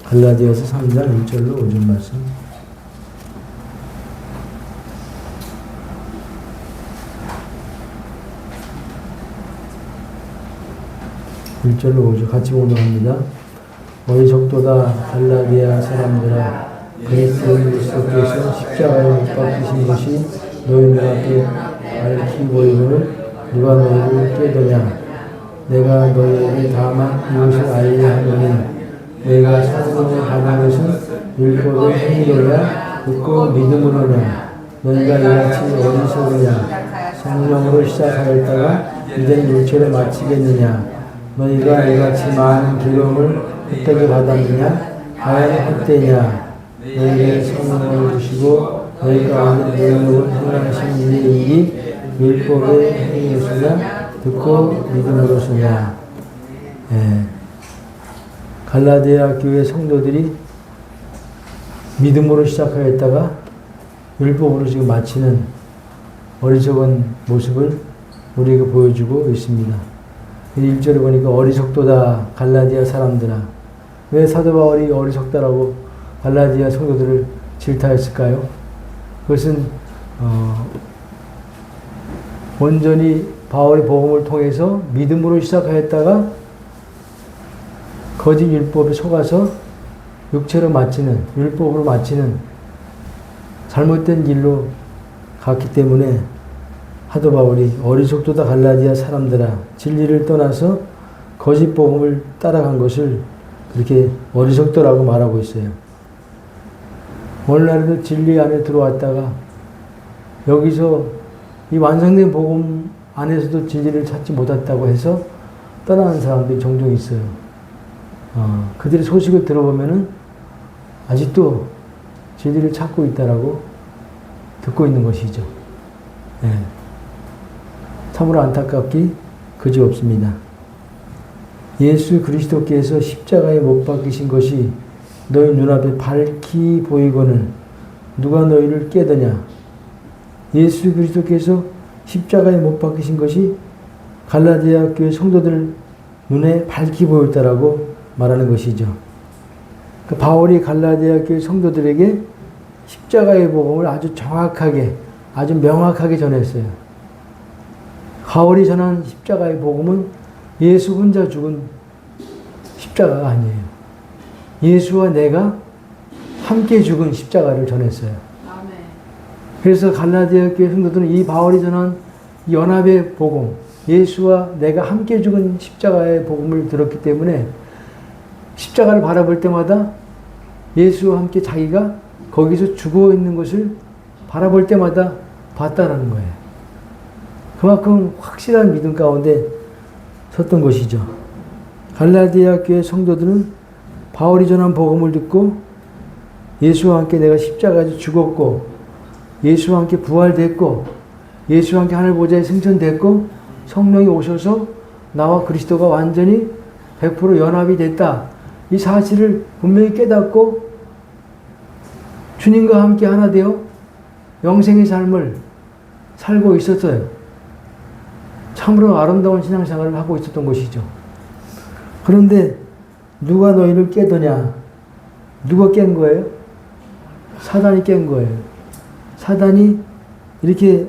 갈라디아서 3장 1절로 5절 말씀. (1절로 5절) 같이 공독합니다. 어리석도다 갈라디아 사람들아, 그리스도 예수께서 십자가에 못 박히신 것이 너희 눈앞에 밝히 보이거늘 누가 너희를 깨더냐. 내가 너희에게 다만 이것을 알려 하노니 너희가 성령을 받은 것은 율법의 행위로냐 듣고 믿음으로냐. 너희가 이같이 어리석으냐. 성령으로 시작하였다가 이젠 육체로 마치겠느냐. 너희가 이같이 많은 기름을 헛되게 받았느냐. 과연 헛되냐. 너희에게 성령을 주시고 너희 가운데 능력을 행하신 이의 일이 율법의 행위로서냐 듣고 믿음으로서냐. 갈라디아 교회 성도들이 믿음으로 시작하였다가 율법으로 지금 마치는 어리석은 모습을 우리에게 보여주고 있습니다. 1절에 보니까 어리석도다 갈라디아 사람들아. 왜 사도 바울이 어리석다라고 갈라디아 성도들을 질타했을까요? 그것은 온전히 바울의 복음을 통해서 믿음으로 시작하였다가 거짓 율법에 속아서 육체로 마치는, 율법으로 마치는 잘못된 길로 갔기 때문에 사도 바울이 어리석도다 갈라디아 사람들아, 진리를 떠나서 거짓 복음을 따라간 것을 그렇게 어리석도라고 말하고 있어요. 오늘날에도 진리 안에 들어왔다가 여기서 이 완성된 복음 안에서도 진리를 찾지 못했다고 해서 떠나는 사람들이 종종 있어요. 그들의 소식을 들어보면은 아직도 진리를 찾고 있다라고 듣고 있는 것이죠. 참으로 안타깝기 그지없습니다. 예수 그리스도께서 십자가에 못 박히신 것이 너희 눈앞에 밝히 보이거늘 누가 너희를 깨더냐. 예수 그리스도께서 십자가에 못 박히신 것이 갈라디아 교회 성도들 눈에 밝히 보였다라고 말하는 것이죠. 그 바울이 갈라디아 교회 성도들에게 십자가의 복음을 아주 정확하게, 아주 명확하게 전했어요. 바울이 전한 십자가의 복음은 예수 혼자 죽은 십자가가 아니에요. 예수와 내가 함께 죽은 십자가를 전했어요. 그래서 갈라디아 교회 성도들은 이 바울이 전한 연합의 복음, 예수와 내가 함께 죽은 십자가의 복음을 들었기 때문에 십자가를 바라볼 때마다 예수와 함께 자기가 거기서 죽어 있는 것을 바라볼 때마다 봤다라는 거예요. 그만큼 확실한 믿음 가운데 섰던 것이죠. 갈라디아 교회 성도들은 바울이 전한 복음을 듣고 예수와 함께 내가 십자가에서 죽었고 예수와 함께 부활됐고 예수와 함께 하늘 보좌에 승천됐고 성령이 오셔서 나와 그리스도가 완전히 100% 연합이 됐다. 이 사실을 분명히 깨닫고 주님과 함께 하나 되어 영생의 삶을 살고 있었어요. 참으로 아름다운 신앙생활을 하고 있었던 것이죠. 그런데 누가 너희를 깨더냐? 누가 깬 거예요? 사단이 깬 거예요. 사단이 이렇게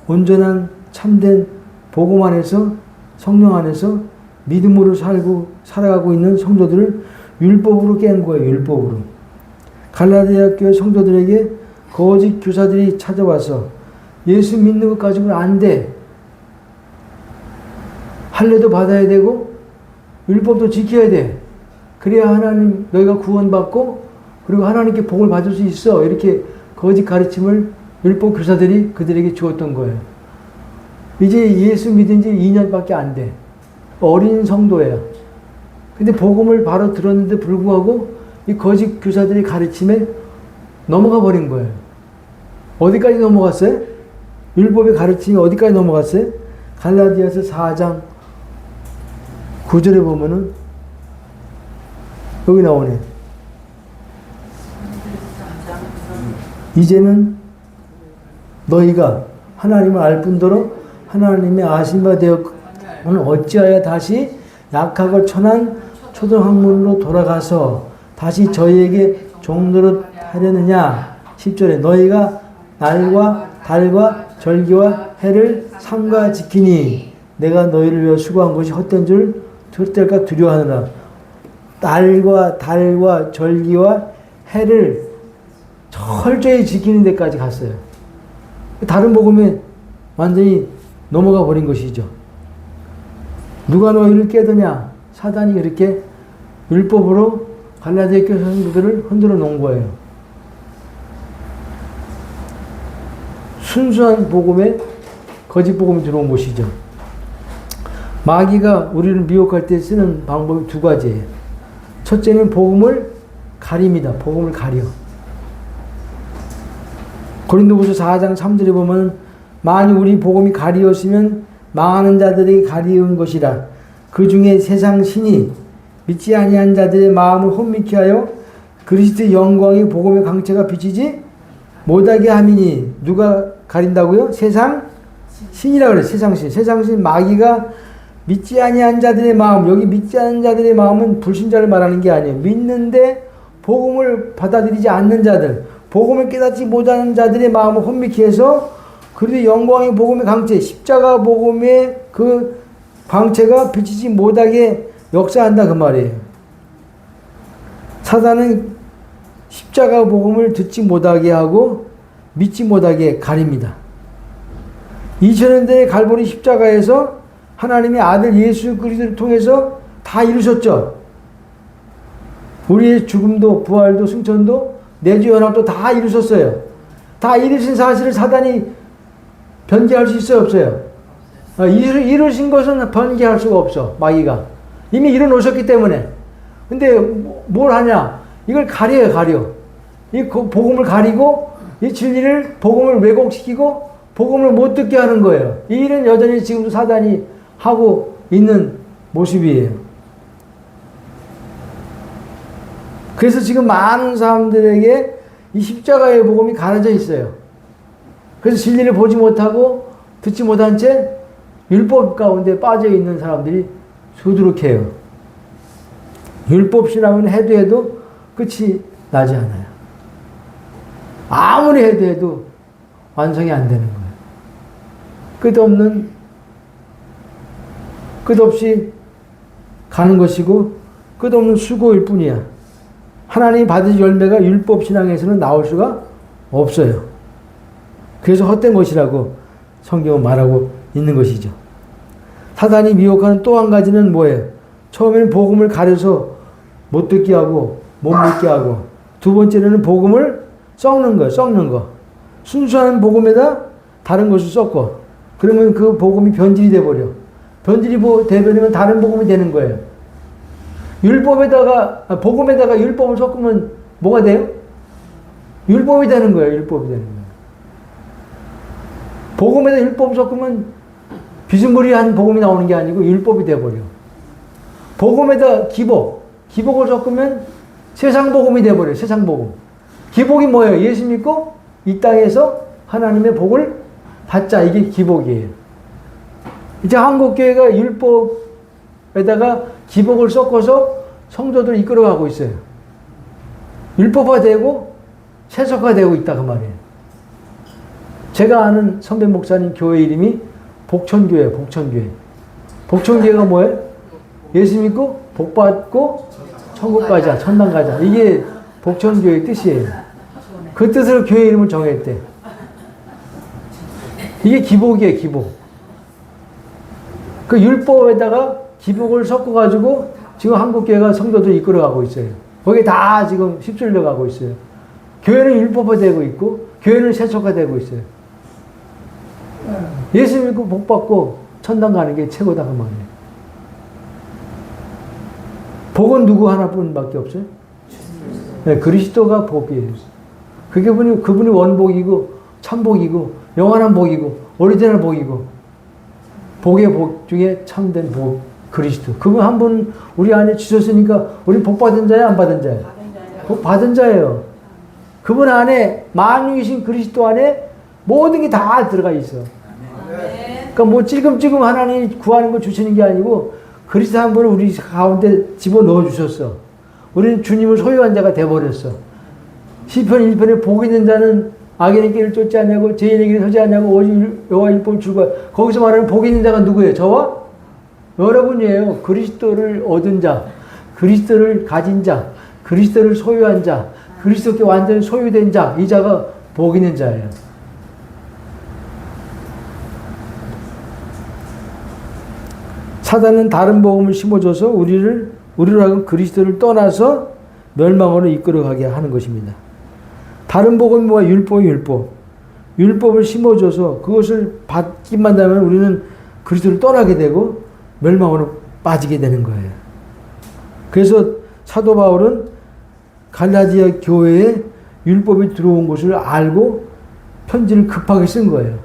온전한 참된 복음 안에서 성령 안에서 믿음으로 살아가고 있는 성도들을 율법으로 깬 거예요. 율법으로. 갈라디아 교회 성도들에게 거짓 교사들이 찾아와서 예수 믿는 것 가지고는 안 돼. 할례도 받아야 되고 율법도 지켜야 돼. 그래야 하나님 너희가 구원받고 그리고 하나님께 복을 받을 수 있어. 이렇게 거짓 가르침을 율법 교사들이 그들에게 주었던 거예요. 이제 예수 믿은 지 2년밖에 안 돼. 어린 성도예요. 근데 복음을 바로 들었는데 불구하고 이 거짓 교사들의 가르침에 넘어가 버린 거예요. 어디까지 넘어갔어요? 율법의 가르침이 어디까지 넘어갔어요? 갈라디아서 4장 9절에 보면은 여기 나오네. 이제는 너희가 하나님을 알 뿐더러 하나님의 아신 바 되었거늘 어찌하여 다시 약하고 천한 초등학문으로 돌아가서 다시 저희에게 종노릇 하려느냐. 10절에 너희가 날과 달과 절기와 해를 삼가 지키니 내가 너희를 위하여 수고한 것이 헛된 줄 들을까 두려워하느라. 날과 달과 절기와 해를 철저히 지키는 데까지 갔어요. 다른 복음에 완전히 넘어가 버린 것이죠. 누가 너희를 깨드냐? 사단이 이렇게 율법으로 갈라디아 교회 성도들을 흔들어 놓은 거예요. 순수한 복음에 거짓 복음이 들어온 것이죠. 마귀가 우리를 미혹할 때 쓰는 방법이 두 가지예요. 첫째는 복음을 가립니다. 복음을 가려. 고린도후서 4장 3절에 보면 만일 우리 복음이 가리었으면 망하는 자들에게 가리운 것이라. 그 중에 세상 신이 믿지 아니한 자들의 마음을 혼미케 하여 그리스도의 영광의 복음의 강체가 비치지 못하게 함이니. 누가 가린다고요? 세상 신이라고 그래요. 세상 신. 세상 신 마귀가 믿지 아니한 자들의 마음, 여기 믿지 않은 자들의 마음은 불신자를 말하는 게 아니에요. 믿는데 복음을 받아들이지 않는 자들, 복음을 깨닫지 못하는 자들의 마음을 혼미케 해서 그리고 영광의 복음의 강체, 십자가 복음의 그 광채가 비치지 못하게 역사한다 그 말이에요. 사단은 십자가 복음을 듣지 못하게 하고 믿지 못하게 가립니다. 2000년대의 갈보리 십자가에서 하나님의 아들 예수 그리스도를 통해서 다 이루셨죠. 우리의 죽음도 부활도 승천도 내주연합도 다 이루셨어요. 다 이루신 사실을 사단이 변개할 수 있어요, 없어요? 이루신 것은 변개할 수가 없어, 마귀가. 이미 이뤄놓으셨기 때문에. 근데 뭘 하냐? 이걸 가려요, 가려. 이 복음을 가리고 이 진리를, 복음을 왜곡시키고 복음을 못 듣게 하는 거예요. 이 일은 여전히 지금도 사단이 하고 있는 모습이에요. 그래서 지금 많은 사람들에게 이 십자가의 복음이 가려져 있어요. 그래서 진리를 보지 못하고 듣지 못한 채 율법 가운데 빠져 있는 사람들이 수두룩해요. 율법 신앙은 해도 끝이 나지 않아요. 아무리 해도 완성이 안 되는 거예요. 끝없이 가는 것이고 끝없는 수고일 뿐이야. 하나님이 받으신 열매가 율법 신앙에서는 나올 수가 없어요. 그래서 헛된 것이라고 성경은 말하고 있는 것이죠. 사단이 미혹하는 또 한 가지는 뭐예요? 처음에는 복음을 가려서 못 듣게 하고 못 믿게 하고, 두 번째는 복음을 썩는 거예요. 썩는 거. 순수한 복음에다 다른 것을 섞어. 그러면 그 복음이 변질이 돼버려. 변질이 되버리면 다른 복음이 되는 거예요. 복음에다가 율법을 섞으면 뭐가 돼요? 율법이 되는 거예요. 율법이 되는 거예요. 복음에다 율법을 섞으면 비스무리한 복음이 나오는 게 아니고 율법이 돼버려. 복음에다 기복을 섞으면 세상 복음이 돼버려요. 세상 복음. 기복이 뭐예요? 예수 믿고 이 땅에서 하나님의 복을 받자. 이게 기복이에요. 이제 한국교회가 율법에다가 기복을 섞어서 성도들을 이끌어가고 있어요. 율법화되고 세속화되고 있다 그 말이에요. 제가 아는 선배 목사님 교회 이름이 복천교회예요. 복천교회. 복천교회가 뭐예요? 예수 믿고 복 받고 천국 가자, 천당 가자. 이게 복천교회의 뜻이에요. 그 뜻으로 교회 이름을 정했대. 이게 기복이에요, 기복. 그 율법에다가 기복을 섞어가지고 지금 한국교회가 성도들 이끌어가고 있어요. 거기 다 지금 휩쓸려 가고 있어요. 교회는 율법화되고 있고, 교회는 세속화되고 있어요. 예수 믿고 복 받고 천당 가는 게 최고다 그 말이에요. 복은 누구 하나뿐밖에 없어요? 네, 그리스도가 복이에요. 그분이 원복이고 참복이고 영원한 복이고 오리지널 복이고 복의 복 중에 참된 복 그리스도. 그분 한 분 우리 안에 주셨으니까 우리 복 받은 자야 안 받은 자야? 복 받은 자예요. 그분 안에 만유이신 그리스도 안에 모든 게 다 들어가 있어. 그러니까 뭐 찔끔찔끔 하나님이 구하는 거 주시는 게 아니고 그리스도 한 분을 우리 가운데 집어넣어 주셨어. 우리는 주님을 소유한 자가 돼버렸어. 시편 1편에 복 있는 자는 악인의 길을 쫓지 않냐고 죄인의 길에 서지 않냐고 오직 여호와 율법을 즐거워. 거기서 말하는 복 있는 자가 누구예요? 저와 여러분이에요. 그리스도를 얻은 자, 그리스도를 가진 자, 그리스도를 소유한 자, 그리스도께 완전히 소유된 자, 이 자가 복 있는 자예요. 사단은 다른 복음을 심어줘서 우리로 하여금 그리스도를 떠나서 멸망으로 이끌어가게 하는 것입니다. 다른 복음이 뭐야? 율법을 심어줘서 그것을 받기만 하면 우리는 그리스도를 떠나게 되고 멸망으로 빠지게 되는 거예요. 그래서 사도 바울은 갈라디아 교회에 율법이 들어온 것을 알고 편지를 급하게 쓴 거예요.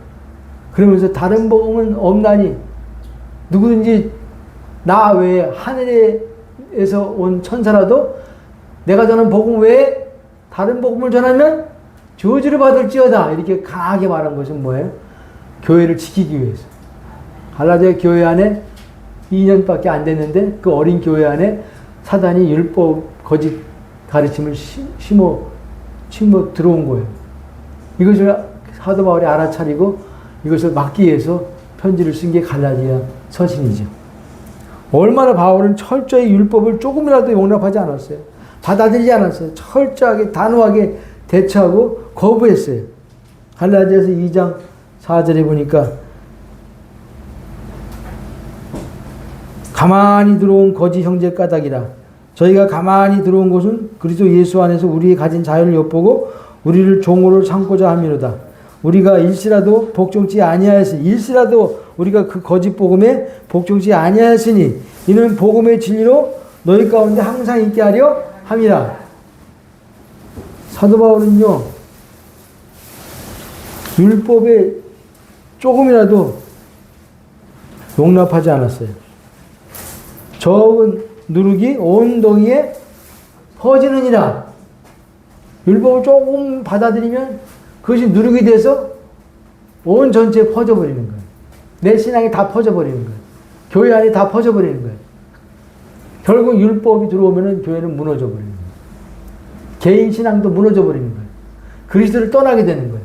그러면서 다른 복음은 없나니 누구든지 나 외에 하늘에서 온 천사라도 내가 전한 복음 외에 다른 복음을 전하면 저주를 받을지어다. 이렇게 강하게 말한 것은 뭐예요? 교회를 지키기 위해서. 갈라디아 교회 안에 2년밖에 안 됐는데 그 어린 교회 안에 사단이 율법 거짓 가르침을 심어 들어온 거예요. 이것을 사도 바울이 알아차리고 이것을 막기 위해서 편지를 쓴 게 갈라디아 서신이죠. 얼마나 바울은 철저히 율법을 조금이라도 용납하지 않았어요. 받아들이지 않았어요. 철저하게 단호하게 대처하고 거부했어요. 갈라디아서 2장 4절에 보니까 가만히 들어온 거짓 형제 까닭이라. 저희가 가만히 들어온 것은 그리스도 예수 안에서 우리의 가진 자유를 엿보고 우리를 종으로 삼고자 함이로다. 우리가 일시라도 복종치 아니하였으니 일시라도 우리가 그 거짓 복음에 복종치 아니하였으니 이는 복음의 진리로 너희 가운데 항상 있게 하려 함이라. 사도 바울은요 율법에 조금이라도 용납하지 않았어요. 적은 누룩이 온 동이에 퍼지느니라. 율법을 조금 받아들이면 그것이 누룩이 돼서 온 전체에 퍼져버리는 거예요. 내 신앙이 다 퍼져버리는 거예요. 교회 안에 다 퍼져버리는 거예요. 결국 율법이 들어오면 교회는 무너져버리는 거예요. 개인 신앙도 무너져버리는 거예요. 그리스도를 떠나게 되는 거예요.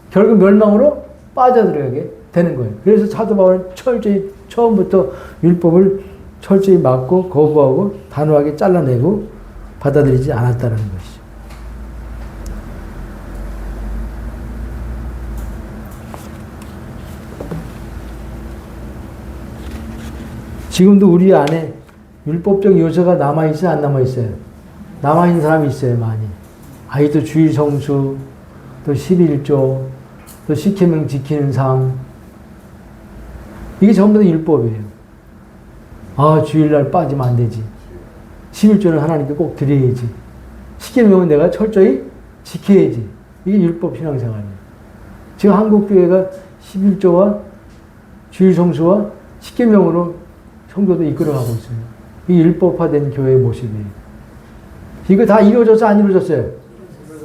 결국 멸망으로 빠져들어가게 되는 거예요. 그래서 사도 바울은 철저히 처음부터 율법을 철저히 막고 거부하고 단호하게 잘라내고 받아들이지 않았다는 것이죠. 지금도 우리 안에 율법적 요소가 남아있어요? 안 남아있어요? 남아있는 사람이 있어요, 많이. 아이도 주일 성수, 또 11조, 또 십계명 지키는 삶. 이게 전부 다 율법이에요. 아, 주일날 빠지면 안 되지. 11조는 하나님께 꼭 드려야지. 십계명은 내가 철저히 지켜야지. 이게 율법 신앙생활이에요. 지금 한국교회가 11조와 주일 성수와 십계명으로 성도도 이끌어가고 있어요. 이 율법화된 교회의 모습이에요. 이거 다 이루어졌어, 안 이루어졌어요?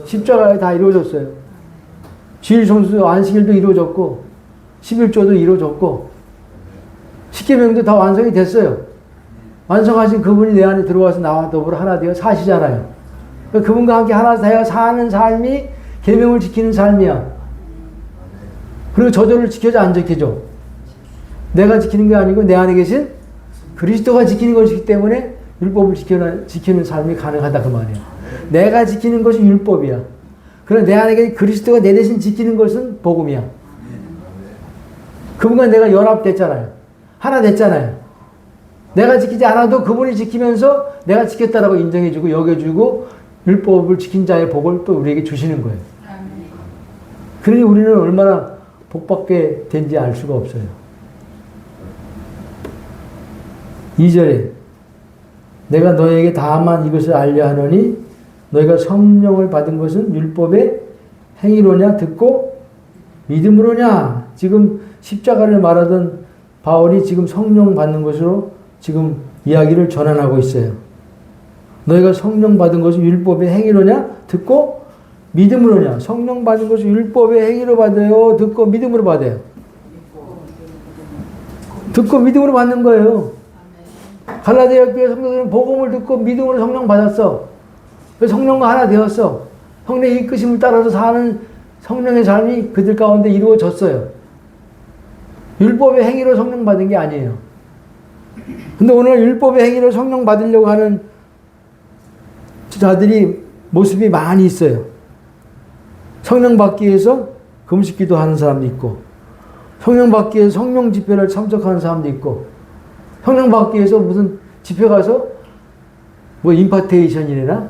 십자가에 다 이루어졌어요. 주일 성수 안식일도 이루어졌고 11조도 이루어졌고 십계명도 다 완성이 됐어요. 완성하신 그분이 내 안에 들어와서 나와 더불어 하나 되어 사시잖아요. 그분과 함께 하나 되어 사는 삶이 계명을 지키는 삶이야. 그리고 저절로 지켜져 안 지켜져? 내가 지키는 게 아니고 내 안에 계신 그리스도가 지키는 것이기 때문에 율법을 지키는 삶이 가능하다 그 말이야. 내가 지키는 것이 율법이야. 그러나 내 안에 계신 그리스도가 내 대신 지키는 것은 복음이야. 그분과 내가 연합됐잖아요. 하나 됐잖아요. 내가 지키지 않아도 그분이 지키면서 내가 지켰다라고 인정해주고 여겨주고 율법을 지킨 자의 복을 또 우리에게 주시는 거예요. 그러니 우리는 얼마나 복받게 된지 알 수가 없어요. 2절에 내가 너에게 다만 이것을 알려 하노니 너희가 성령을 받은 것은 율법의 행위로냐 듣고 믿음으로냐. 지금 십자가를 말하던 바울이 지금 성령 받는 것으로 지금 이야기를 전환하고 있어요. 너희가 성령 받은 것은 율법의 행위로냐 듣고 믿음으로냐. 성령 받은 것은 율법의 행위로 받아요? 듣고 믿음으로 받아요? 듣고 믿음으로 받는 거예요. 갈라디아 교회 성도들은 복음을 듣고 믿음으로 성령 받았어. 성령과 하나 되었어. 성령의 이끄심을 따라서 사는 성령의 삶이 그들 가운데 이루어졌어요. 율법의 행위로 성령 받은 게 아니에요. 근데 오늘 율법의 행위로 성령 받으려고 하는 자들이 모습이 많이 있어요. 성령 받기 위해서 금식기도 하는 사람도 있고, 성령 받기 위해서 성령 집회를 참석하는 사람도 있고, 성령 받기 위해서 무슨 집회 가서 뭐 임파테이션이래나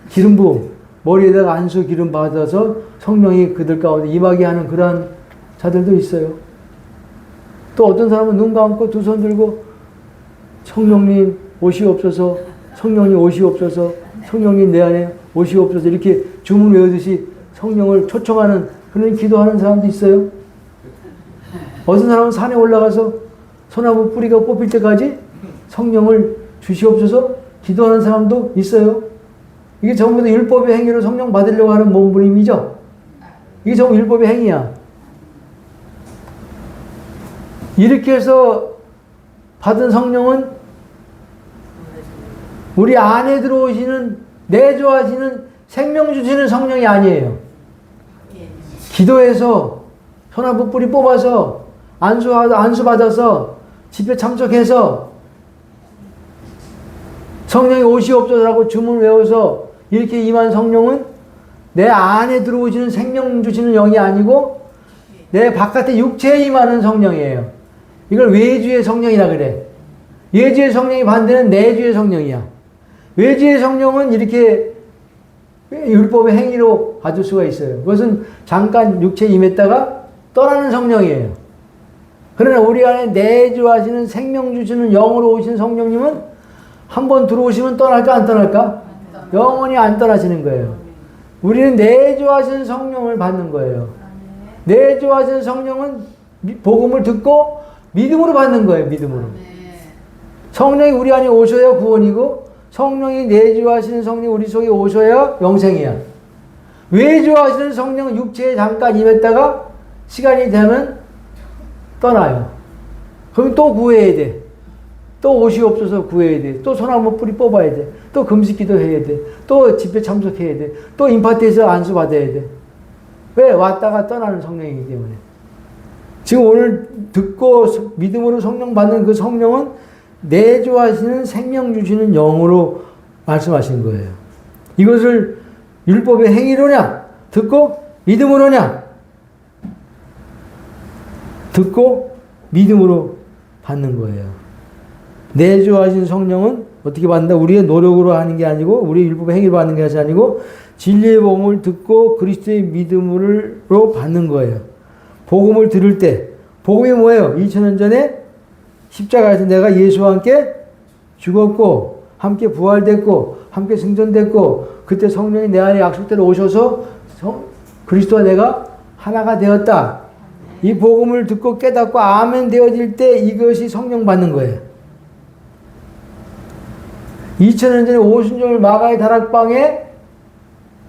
기름 부음, 머리에다가 안수 기름 받아서 성령이 그들 가운데 임하게 하는 그러한 자들도 있어요. 또 어떤 사람은 눈 감고 두 손 들고 성령님 오시옵소서, 성령님 오시옵소서, 성령님 내 안에 오시옵소서 이렇게 주문 외우듯이 성령을 초청하는 그런 기도하는 사람도 있어요. 어떤 사람은 산에 올라가서 소나무 뿌리가 뽑힐 때까지 성령을 주시옵소서 기도하는 사람도 있어요. 이게 전부 다 율법의 행위로 성령 받으려고 하는 몸부림이죠. 이게 전부 율법의 행위야. 이렇게 해서 받은 성령은 우리 안에 들어오시는 내주하시는 생명 주시는 성령이 아니에요. 기도해서 소나무 뿌리 뽑아서 안수 받아서 집회 참석해서 성령이 오시옵소서라고 주문 외워서 이렇게 임한 성령은 내 안에 들어오시는 생명 주시는 영이 아니고 내 바깥에 육체에 임하는 성령이에요. 이걸 외주의 성령이라 그래. 외주의 성령이 반대는 내주의 성령이야. 외주의 성령은 이렇게 율법의 행위로 받을 수가 있어요. 그것은 잠깐 육체에 임했다가 떠나는 성령이에요. 그러나 우리 안에 내주하시는 생명 주시는 영으로 오신 성령님은 한번 들어오시면 떠날까 안 떠날까? 영원히 안 떠나시는 거예요. 우리는 내주하시는 성령을 받는 거예요. 내주하시는 성령은 복음을 듣고 믿음으로 받는 거예요. 믿음으로. 성령이 우리 안에 오셔야 구원이고 성령이 내주하시는 성령이 우리 속에 오셔야 영생이야. 외주하시는 성령은 육체에 잠깐 임했다가 시간이 되면 떠나요. 그럼 또 구해야 돼. 또 오시옵소서 구해야 돼. 또 소나무 뿌리 뽑아야 돼. 또 금식기도 해야 돼. 또 집회 참석해야 돼. 또 임파트에서 안수 받아야 돼. 왜? 왔다가 떠나는 성령이기 때문에. 지금 오늘 듣고 믿음으로 성령 받는 그 성령은 내주하시는 생명 주시는 영으로 말씀하신 거예요. 이것을 율법의 행위로냐? 듣고 믿음으로냐? 듣고 믿음으로 받는 거예요. 내주하신 성령은 어떻게 받는다? 우리의 노력으로 하는 게 아니고 우리의 율법의 행위로 받는 게 아니고 진리의 복음을 듣고 그리스도의 믿음으로 받는 거예요. 복음을 들을 때 복음이 뭐예요? 2000년 전에 십자가에서 내가 예수와 함께 죽었고 함께 부활됐고 함께 승천됐고 그때 성령이 내 안에 약속대로 오셔서 그리스도와 내가 하나가 되었다. 이 복음을 듣고 깨닫고 아멘 되어질 때 이것이 성령 받는 거예요. 2000년 전에 오순절 마가의 다락방에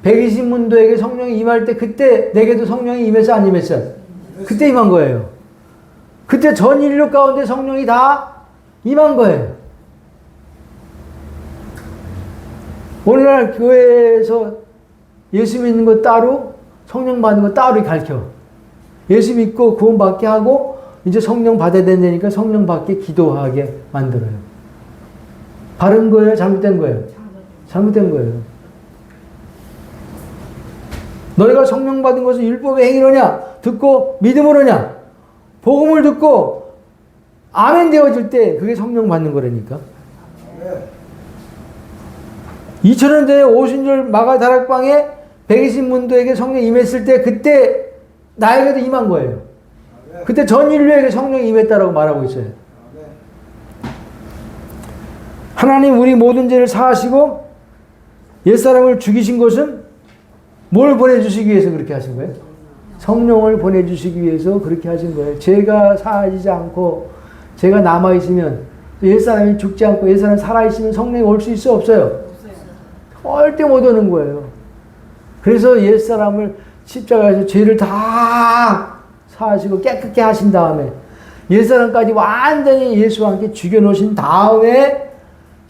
120문도에게 성령이 임할 때 그때 내게도 성령이 임했어 안 임했어? 그때 임한 거예요. 그때 전 인류 가운데 성령이 다 임한 거예요. 오늘날 교회에서 예수 믿는 거 따로 성령 받는 거 따로 가르쳐. 예수 믿고 구원 받게 하고 이제 성령 받아야 된다니까 성령 받게 기도하게 만들어요. 바른 거예요? 잘못된 거예요? 잘못된 거예요. 너희가 성령 받은 것은 율법의 행위로냐? 듣고 믿음으로냐? 복음을 듣고 아멘 되어질 때 그게 성령 받는 거라니까. 2000년 전에 오순절 마가 다락방에 120문도에게 성령 임했을 때 그때 나에게도 임한 거예요. 그때 전 인류에게 성령이 임했다라고 말하고 있어요. 하나님 우리 모든 죄를 사하시고 옛사람을 죽이신 것은 뭘 보내주시기 위해서 그렇게 하신 거예요? 성령을 보내주시기 위해서 그렇게 하신 거예요. 죄가 사하지지 않고 죄가 남아있으면 옛사람이 죽지 않고 옛사람이 살아있으면 성령이 올 수 있어 없어요? 절대 못 오는 거예요. 그래서 옛사람을 십자가에서 죄를 다 사하시고 깨끗게 하신 다음에 옛사람까지 완전히 예수와 함께 죽여놓으신 다음에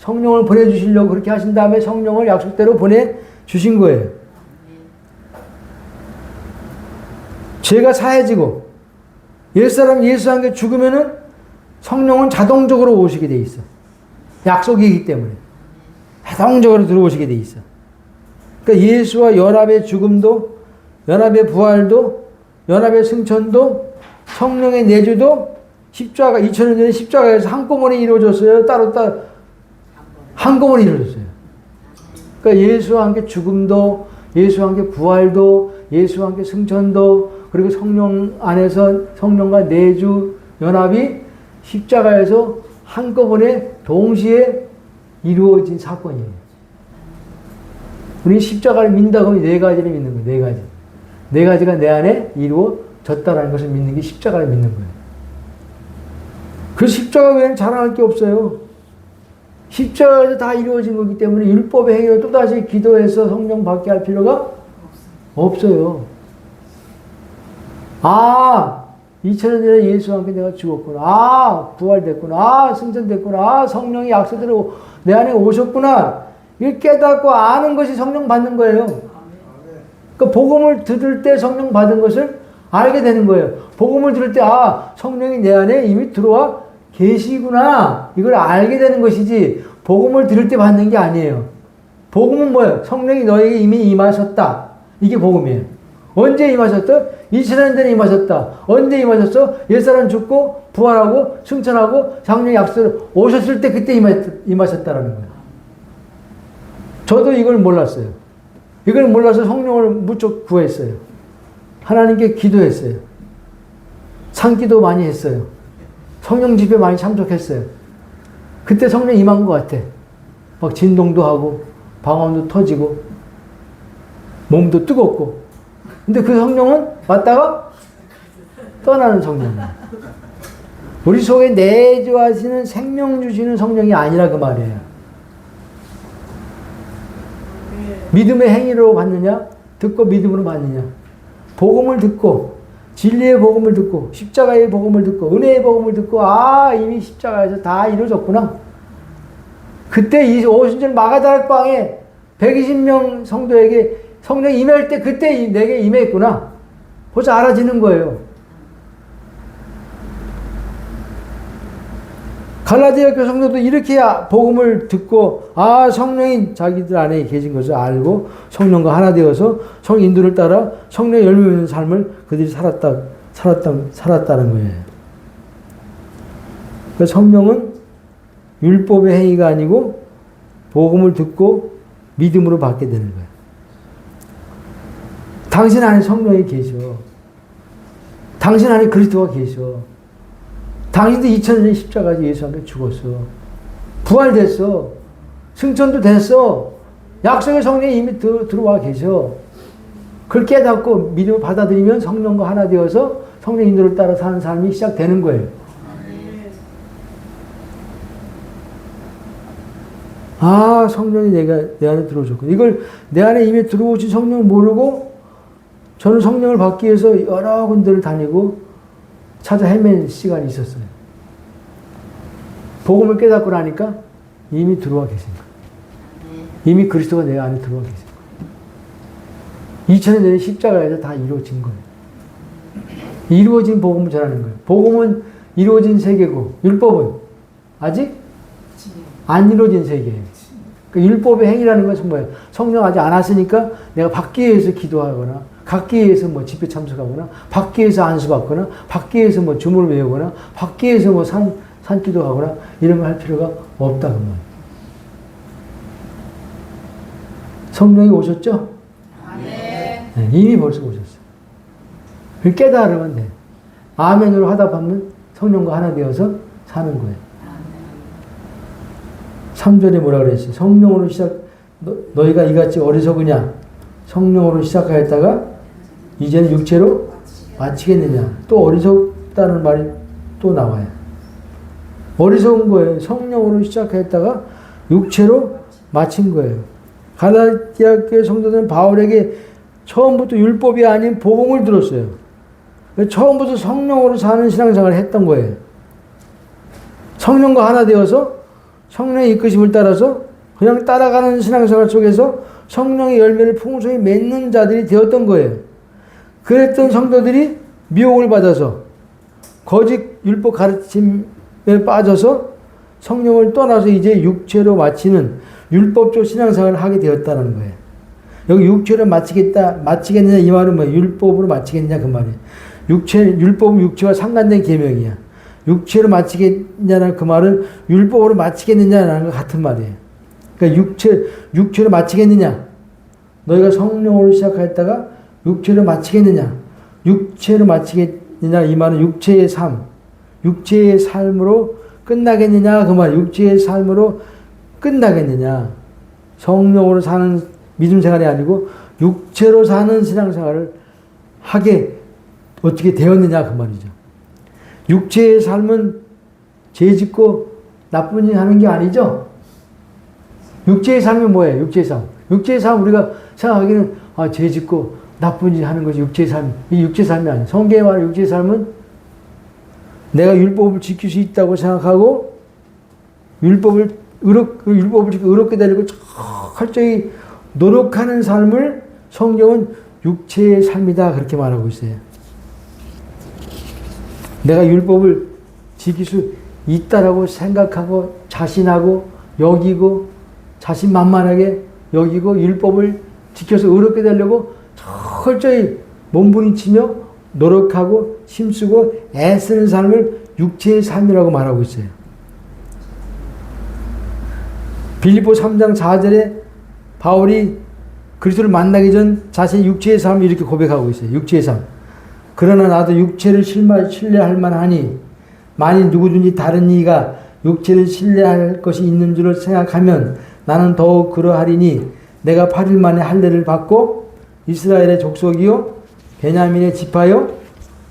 성령을 보내주시려고 그렇게 하신 다음에 성령을 약속대로 보내주신 거예요. 죄가 사해지고 옛사람 예수 한 게 죽으면은 성령은 자동적으로 오시게 돼 있어. 약속이기 때문에. 자동적으로 들어오시게 돼 있어. 그러니까 예수와 연합의 죽음도, 연합의 부활도, 연합의 승천도, 성령의 내주도 십자가, 2000년 전에 십자가에서 한꺼번에 이루어졌어요? 따로 한꺼번에 이루어졌어요. 그러니까 예수와 함께 죽음도, 예수와 함께 부활도, 예수와 함께 승천도, 그리고 성령 안에서 성령과 내주 연합이 십자가에서 한꺼번에 동시에 이루어진 사건이에요. 우리 십자가를 믿는다고 하면 네 가지를 믿는 거예요. 네 가지. 네 가지가 내 안에 이루어졌다는 것을 믿는 게 십자가를 믿는 거예요. 그 십자가 외에는 자랑할 게 없어요. 십자가에서 다 이루어진 거기 때문에 율법의 행위를 또다시 기도해서 성령 받게 할 필요가 없어요. 2000년 전에 예수와 함께 내가 죽었구나. 부활됐구나. 승천됐구나. 성령이 약속대로 내 안에 오셨구나. 이걸 깨닫고 아는 것이 성령 받는 거예요. 그러니까 복음을 들을 때 성령 받은 것을 알게 되는 거예요. 복음을 들을 때 성령이 내 안에 이미 들어와 계시구나. 이걸 알게 되는 것이지 복음을 들을 때 받는 게 아니에요. 복음은 뭐예요? 성령이 너에게 이미 임하셨다. 이게 복음이에요. 언제 임하셨다? 2000년 전에 임하셨다. 언제 임하셨어? 옛사람 죽고 부활하고 승천하고 성령 약속으로 오셨을 때 그때 임하셨다라는 거예요. 저도 이걸 몰랐어요. 이걸 몰라서 성령을 무척 구했어요. 하나님께 기도했어요. 산기도 많이 했어요. 성령 집회 많이 참석했어요. 그때 성령 임한 것 같아. 막 진동도 하고 방언도 터지고 몸도 뜨겁고. 근데 그 성령은 왔다가 떠나는 성령이에요. 우리 속에 내주하시는 생명 주시는 성령이 아니라 그 말이에요. 믿음의 행위로 받느냐? 듣고 믿음으로 받느냐? 복음을 듣고 진리의 복음을 듣고 십자가의 복음을 듣고 은혜의 복음을 듣고 이미 십자가에서 다 이루어졌구나. 그때 이 오순절 마가다락방에 120명 성도에게 성령이 임할 때 그때 내게 임했구나. 벌써 알아지는 거예요. 갈라디아 교회 성도도 이렇게 복음을 듣고 성령이 자기들 안에 계신 것을 알고 성령과 하나 되어서 성 인도를 따라 성령의 열매 있는 삶을 그들이 살았다는 거예요. 그러니까 성령은 율법의 행위가 아니고 복음을 듣고 믿음으로 받게 되는 거예요. 당신 안에 성령이 계셔. 당신 안에 그리스도가 계셔. 당신도 2000년 십자가에서 예수 함께 죽었어. 부활됐어. 승천도 됐어. 약속의 성령이 이미 들어와 계셔. 그걸 깨닫고 믿음을 받아들이면 성령과 하나 되어서 성령 인도를 따라 사는 삶이 시작되는 거예요. 성령이 내 안에 들어오셨고 이걸 내 안에 이미 들어오신 성령을 모르고 저는 성령을 받기 위해서 여러 군데를 다니고 찾아 헤맨 시간이 있었어요. 복음을 깨닫고 나니까 이미 들어와 계신 거예요. 이미 그리스도가 내 안에 들어와 계신 거예요. 2000년 전에 십자가에서 다 이루어진 거예요. 이루어진 복음을 전하는 거예요. 복음은 이루어진 세계고 율법은 아직 안 이루어진 세계예요. 그 율법의 행위라는 것은 뭐예요? 성령 아직 안 왔으니까 내가 받기 위해서 기도하거나 받기 위해서 집회 참석하거나 받기 위해서 안수받거나 받기 위해서 주문을 외우거나 받기 위해서 산기도하거나 이런 거 할 필요가 없다 그 말이에요. 성령이 오셨죠? 네, 이미 벌써 오셨어요. 그걸 깨달으면 돼. 아멘으로 하다 보면 성령과 하나 되어서 사는 거예요. 3절에 뭐라 그랬어요? 성령으로 너희가 이같이 어리석으냐? 성령으로 시작하였다가 이제는 육체로 마치겠느냐? 또 어리석다는 말이 또 나와요. 어리석은 거예요. 성령으로 시작했다가 육체로 마친 거예요. 갈라디아 교회 성도들은 바울에게 처음부터 율법이 아닌 복음을 들었어요. 처음부터 성령으로 사는 신앙생활을 했던 거예요. 성령과 하나 되어서 성령의 이끄심을 따라서 그냥 따라가는 신앙생활 속에서 성령의 열매를 풍성히 맺는 자들이 되었던 거예요. 그랬던 성도들이 미혹을 받아서 거짓 율법 가르침에 빠져서 성령을 떠나서 이제 육체로 마치는 율법적 신앙생활을 하게 되었다는 거예요. 여기 육체로 마치겠느냐 이 말은 뭐예요? 율법으로 마치겠느냐 그 말이에요. 율법은 육체와 상관된 계명이야. 육체로 마치겠느냐는 그 말은 율법으로 마치겠느냐라는 것 같은 말이에요. 그러니까 육체로 마치겠느냐? 너희가 성령으로 시작했다가 육체로 마치겠느냐? 육체로 마치겠느냐 이 말은 육체의 삶으로 끝나겠느냐 그 말. 육체의 삶으로 끝나겠느냐? 성령으로 사는 믿음 생활이 아니고 육체로 사는 신앙생활을 하게 어떻게 되었느냐 그 말이죠. 육체의 삶은 죄 짓고 나쁜 일 하는 게 아니죠. 육체의 삶이 뭐예요? 육체의 삶. 육체의 삶 우리가 생각하기는 죄 짓고 나쁜 일 하는 것이 육체의 삶. 이 육체의 삶이 아니에요. 성경에 말하는 육체의 삶은 내가 율법을 지킬 수 있다고 생각하고 율법을 지키고 의롭게 되려고 철저히 노력하는 삶을 성경은 육체의 삶이다 그렇게 말하고 있어요. 내가 율법을 지킬 수 있다라고 생각하고 자신하고 여기고 자신만만하게 여기고 율법을 지켜서 의롭게 되려고 철저히 몸부림치며 노력하고 힘쓰고 애쓰는 삶을 육체의 삶이라고 말하고 있어요. 빌립보 3장 4절에 바울이 그리스도를 만나기 전 자신의 육체의 삶을 이렇게 고백하고 있어요. 육체의 삶. 그러나 나도 육체를 신뢰할 만하니 만일 누구든지 다른 이가 육체를 신뢰할 것이 있는 줄 생각하면 나는 더욱 그러하리니 내가 8일 만에 할례를 받고 이스라엘의 족속이요 베냐민의 지파요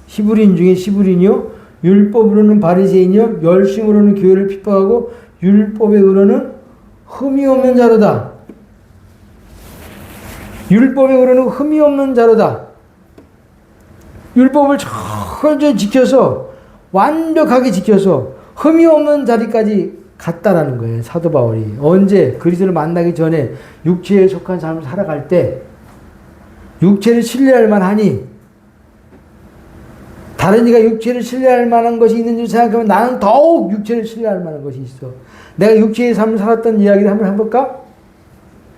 히브리인 중에 히브리인이요 율법으로는 바리새인이요 열심으로는 교회를 핍박하고 율법의 의로는 흠이 없는 자로다. 율법의 의로는 흠이 없는 자로다. 율법을 철저히 지켜서 완벽하게 지켜서 흠이 없는 자리까지 갔다라는 거예요. 사도 바울이. 언제? 그리스도를 만나기 전에 육체에 속한 삶을 살아갈 때 육체를 신뢰할 만하니 다른 이가 육체를 신뢰할 만한 것이 있는 줄 생각하면 나는 더욱 육체를 신뢰할 만한 것이 있어. 내가 육체의 삶을 살았던 이야기를 한번 해볼까?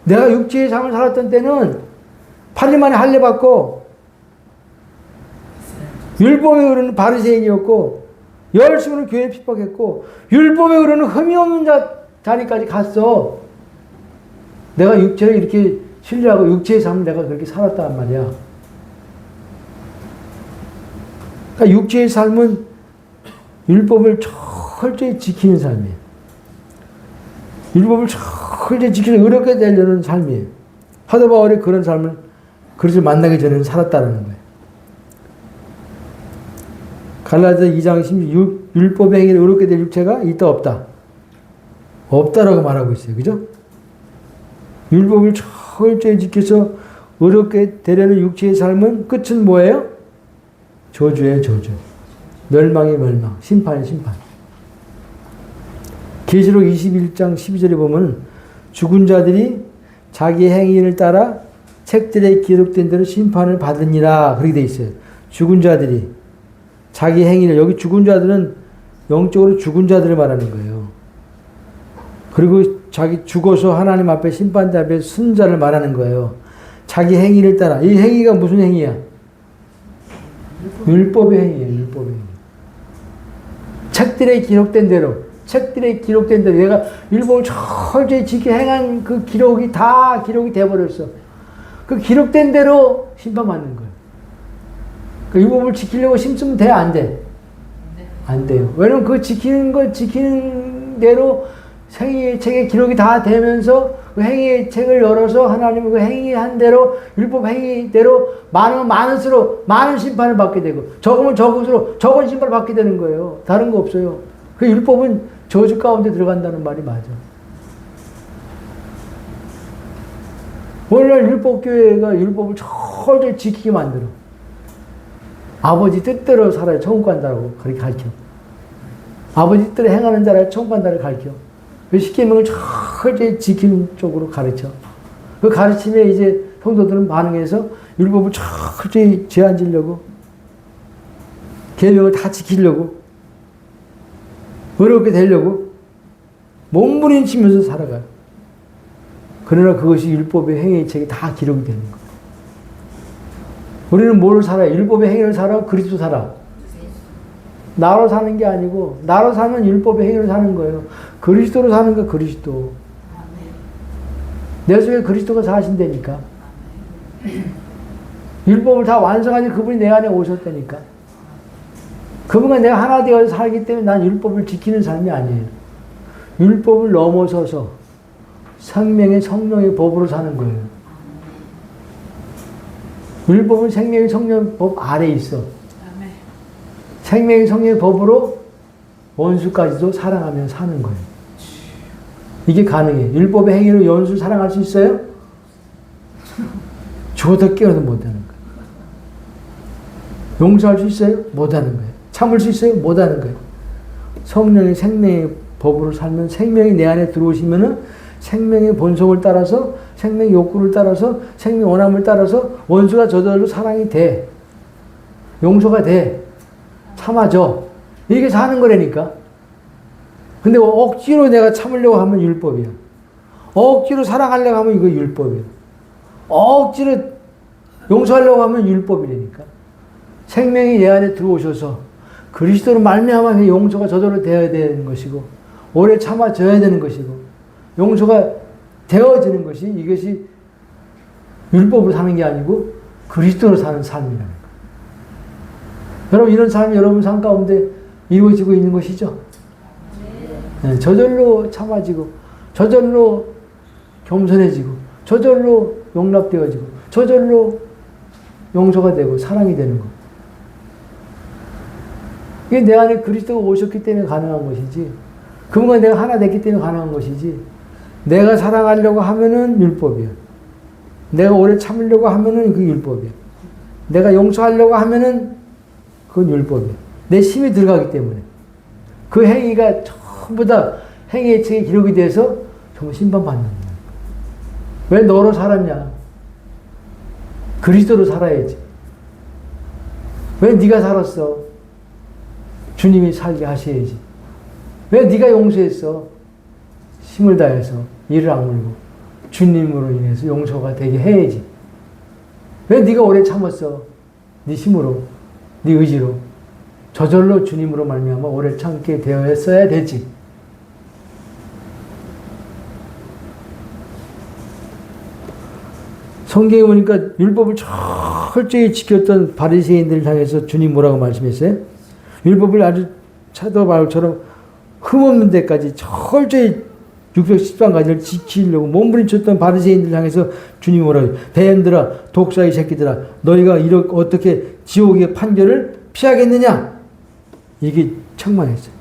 내가 육체의 삶을 살았던 때는 8일 만에 할례 받고 율법의 의로는 바리새인이었고 열심으로 교회를 핍박했고 율법의 의로는 흠이 없는 자리까지 갔어. 내가 육체를 이렇게 신뢰하고 육체의 삶을 내가 그렇게 살았단 말이야. 그러니까 육체의 삶은 율법을 철저히 지키는 삶이에요. 율법을 철저히 지키는 의롭게 되려는 삶이에요. 사도 바울이 그런 삶을 그리스도를 만나기 전에는 살았다는 거예요. 갈라디아 2장 16 율법의 행위를 의롭게 될 육체가 있다 없다? 없다라고 말하고 있어요. 그죠? 율법을 철저히 지켜서 의롭게 되려는 육체의 삶은 끝은 뭐예요? 저주예요. 저주. 멸망의 멸망. 심판의 심판. 계시록 21장 12절에 보면 죽은 자들이 자기 행위를 따라 책들에 기록된 대로 심판을 받으니라 그렇게 돼 있어요. 죽은 자들이 자기 행위를, 여기 죽은 자들은 영적으로 죽은 자들을 말하는 거예요. 그리고 자기 죽어서 하나님 앞에 심판대 앞에 쓴 자를 말하는 거예요. 자기 행위를 따라. 이 행위가 무슨 행위야? 율법의 행위예요. 율법의 행위. 책들에 기록된 대로 내가 율법을 철저히 지켜 행한 그 기록이 다 기록이 돼버렸어. 그 기록된 대로 심판받는 거예요. 그 율법을 지키려고 힘쓰면 돼? 안 돼? 안 돼요. 왜냐면 그 지키는 대로 행위의 책에 기록이 다 되면서 그 행위의 책을 열어서 하나님은 그 행위한 대로 율법 행위대로 많으면 많을수록 많은 심판을 받게 되고 적으면 적을수록 적은 심판을 받게 되는 거예요. 다른 거 없어요. 그 율법은 저주 가운데 들어간다는 말이 맞아. 오늘날 율법교회가 율법을 철저히 지키게 만들어. 아버지 뜻대로 살아야 천국 간다고 그렇게 가르쳐. 아버지 뜻대로 행하는 자라 천국 간다를 가르쳐. 그 십계명을 철저히 지키는 쪽으로 가르쳐. 그 가르침에 이제 성도들은 반응해서 율법을 철저히 제한지려고, 계명을 다 지키려고, 어렵게 되려고 몸부림치면서 살아가요. 그러나 그것이 율법의 행위의 책에 다 기록이 되는 거예요. 우리는 뭐를 살아요? 율법의 행위를 살아? 그리스도 살아? 나로 사는 게 아니고, 나로 사면 율법의 행위를 사는 거예요. 그리스도로 사는 거 그리스도. 내 속에 그리스도가 사신다니까. 율법을 다 완성하니 그분이 내 안에 오셨다니까. 그분과 내가 하나 되어서 살기 때문에 난 율법을 지키는 삶이 아니에요. 율법을 넘어서서 생명의 성령의 법으로 사는 거예요. 율법은 생명의 성령의 법 아래에 있어. 생명의 성령의 법으로 원수까지도 사랑하며 사는 거예요. 이게 가능해. 율법의 행위로 원수 사랑할 수 있어요? 죽어도 깨어도 못하는 거예요. 용서할 수 있어요? 못하는 거예요. 참을 수 있어요? 못하는 거예요. 성령의 생명의 법으로 살면, 생명이 내 안에 들어오시면은 생명의 본성을 따라서, 생명의 욕구를 따라서, 생명의 원함을 따라서 원수가 저절로 사랑이 돼. 용서가 돼. 참아줘. 이렇게 사는 거라니까. 근데 억지로 내가 참으려고 하면 율법이야. 억지로 사랑하려고 하면 이거 율법이야. 억지로 용서하려고 하면 율법이라니까. 생명이 내 안에 들어오셔서 그리스도로 말미암아 용서가 저절로 되어야 되는 것이고, 오래 참아줘야 되는 것이고, 용서가 되어지는 것이, 이것이 율법으로 사는 게 아니고 그리스도로 사는 삶이라는 거예요. 여러분, 이런 삶이 여러분 삶 가운데 이루어지고 있는 것이죠. 네, 저절로 참아지고, 저절로 겸손해지고, 저절로 용납되어지고, 저절로 용서가 되고 사랑이 되는 것. 이게 내 안에 그리스도가 오셨기 때문에 가능한 것이지, 그분과 내가 하나 됐기 때문에 가능한 것이지, 내가 사랑하려고 하면은 율법이야. 내가 오래 참으려고 하면은 그 율법이야. 내가 용서하려고 하면은 그건 율법이야. 내 힘이 들어가기 때문에. 그 행위가 전부 다 행위의 책에 기록이 돼서 정말 심판받는 거야. 왜 너로 살았냐? 그리스도로 살아야지. 왜 네가 살았어? 주님이 살게 하셔야지. 왜 네가 용서했어? 힘을 다해서 이를 악물고 주님으로 인해서 용서가 되게 해야지. 왜 네가 오래 참았어? 네 힘으로, 네 의지로, 저절로 주님으로 말미암아 오래 참게 되었어야 되지. 성경에 보니까 율법을 철저히 지켰던 바리새인들을 향해서 주님 뭐라고 말씀했어요? 율법을 아주 사도 바울처럼 흠없는 데까지 철저히 613가지를 지키려고 몸부림쳤던 바리새인들을 향해서 주님이 뭐라고 해요? 뱀들아, 독사의 새끼들아, 너희가 이렇게 어떻게 지옥의 판결을 피하겠느냐? 이게 책망했어요.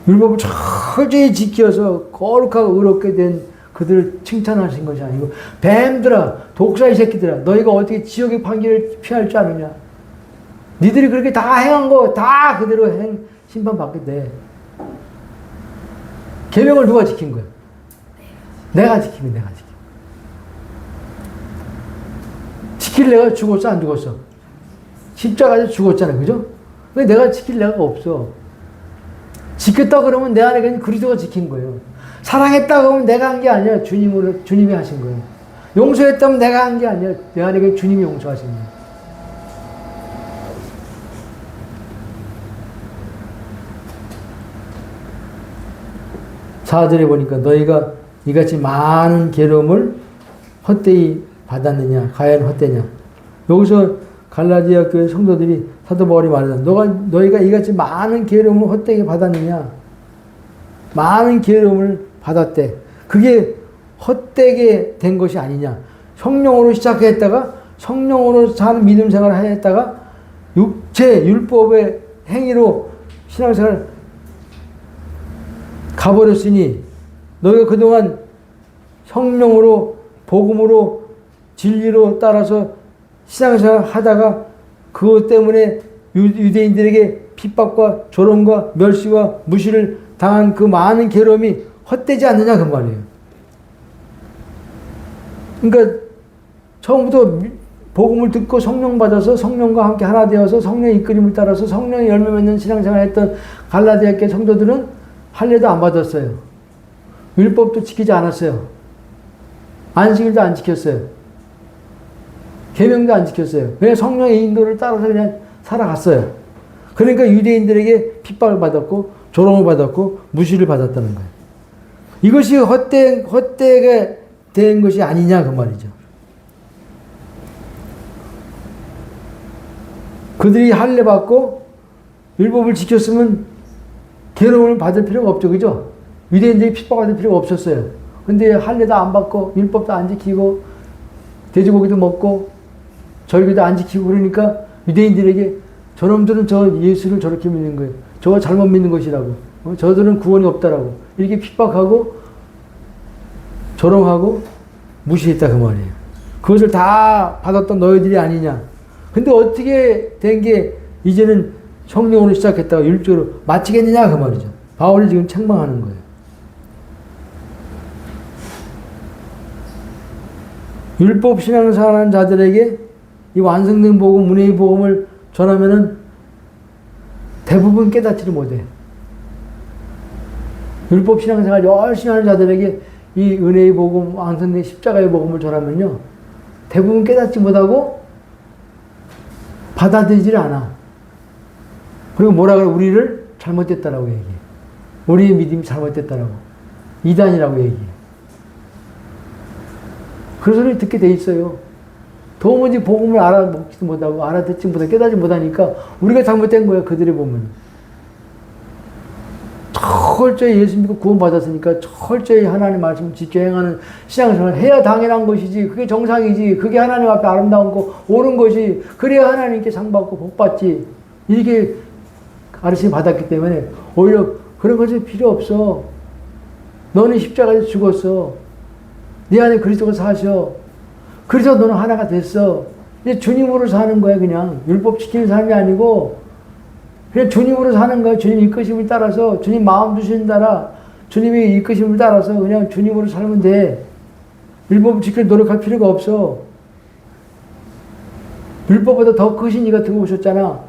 율법을 철저히 지켜서 거룩하고 의롭게 된 그들을 칭찬하신 것이 아니고, 뱀들아, 독사의 새끼들아, 너희가 어떻게 지옥의 판결을 피할 줄 아느냐? 니들이 그렇게 다 행한 거 다 그대로 심판받게 돼. 계명을 누가 지킨 거야? 내가 지키면 내가 지켜. 지킬 내가 죽었어, 안 죽었어? 십자가에서 죽었잖아, 그죠? 근데 내가 지킬 내가 없어. 지켰다 그러면 내 안에 그리스도가 지킨 거예요. 사랑했다 그러면 내가 한 게 아니야. 주님이 하신 거예요. 용서했다면 내가 한 게 아니야. 내 안에 주님이 용서하신 거예요. 사절에 보니까 너희가 이같이 많은 괴로움을 헛되이 받았느냐? 과연 헛되냐? 여기서 갈라디아 교회 성도들이 사도 바울이 말하잖아. 너희가 이같이 많은 괴로움을 헛되이 받았느냐? 많은 괴로움을 받았대. 그게 헛되게 된 것이 아니냐? 성령으로 시작했다가 성령으로 사는 믿음 생활을 하였다가 육체, 율법의 행위로 신앙생활을 가버렸으니 너희가 그동안 성령으로, 복음으로, 진리로 따라서 신앙생활 하다가 그것 때문에 유대인들에게 핍박과 조롱과 멸시와 무시를 당한 그 많은 괴로움이 헛되지 않느냐 그 말이에요. 그러니까 처음부터 복음을 듣고 성령 받아서 성령과 함께 하나 되어서 성령의 이끌림을 따라서 성령의 열매 맺는 신앙생활을 했던 갈라디아 교회 성도들은 할례도 안 받았어요. 율법도 지키지 않았어요. 안식일도 안 지켰어요. 계명도 안 지켰어요. 그냥 성령의 인도를 따라서 그냥 살아갔어요. 그러니까 유대인들에게 핍박을 받았고 조롱을 받았고 무시를 받았다는 거예요. 이것이 헛되게 된 것이 아니냐 그 말이죠. 그들이 할례 받고 율법을 지켰으면 괴로움을 받을 필요가 없죠. 그죠? 유대인들이 핍박받을 필요가 없었어요. 근데 할례도 안 받고 율법도 안 지키고 돼지고기도 먹고 절기도 안 지키고 그러니까 유대인들에게 저놈들은 저 예수를 저렇게 믿는 거예요. 저거 잘못 믿는 것이라고. 저들은 구원이 없다라고. 이렇게 핍박하고 조롱하고 무시했다 그 말이에요. 그것을 다 받았던 너희들이 아니냐. 근데 어떻게 된 게 이제는 성령으로 시작했다가 율조로 마치겠느냐 그 말이죠. 바울이 지금 책망하는 거예요. 율법 신앙생활하는 자들에게 이 완성된 복음, 은혜의 복음을 전하면은 대부분 깨닫지를 못해요. 율법 신앙생활 열심히 하는 자들에게 이 은혜의 복음, 완성된 십자가의 복음을 전하면요, 대부분 깨닫지 못하고 받아들이질 않아. 그리고 뭐라 그래? 우리를 잘못됐다라고 얘기해. 우리의 믿음이 잘못됐다라고. 이단이라고 얘기해. 그런 소리를 듣게 돼 있어요. 도무지 복음을 알아먹지도 못하고 알아듣지 못하고 깨닫지 못하니까 우리가 잘못된 거야. 그들이 보면 철저히 예수 믿고 구원받았으니까 철저히 하나님 말씀을 지켜 행하는 신앙생활을 해야 당연한 것이지. 그게 정상이지. 그게 하나님 앞에 아름다운 거 옳은 것이. 그래야 하나님께 상 받고 복 받지. 이렇게 가르침을 받았기 때문에 오히려 그런 것이 필요 없어. 너는 십자가에서 죽었어. 네 안에 그리스도가 사셔. 그래서 너는 하나가 됐어. 이제 주님으로 사는 거야. 그냥 율법 지키는 삶이 아니고 그냥 주님으로 사는 거야. 주님 이끄심을 따라서, 주님 마음 주시는 따라, 주님의 이끄심을 따라서 그냥 주님으로 살면 돼. 율법을 지킬 노력할 필요가 없어. 율법보다 더 크신 이가 들어오셨잖아.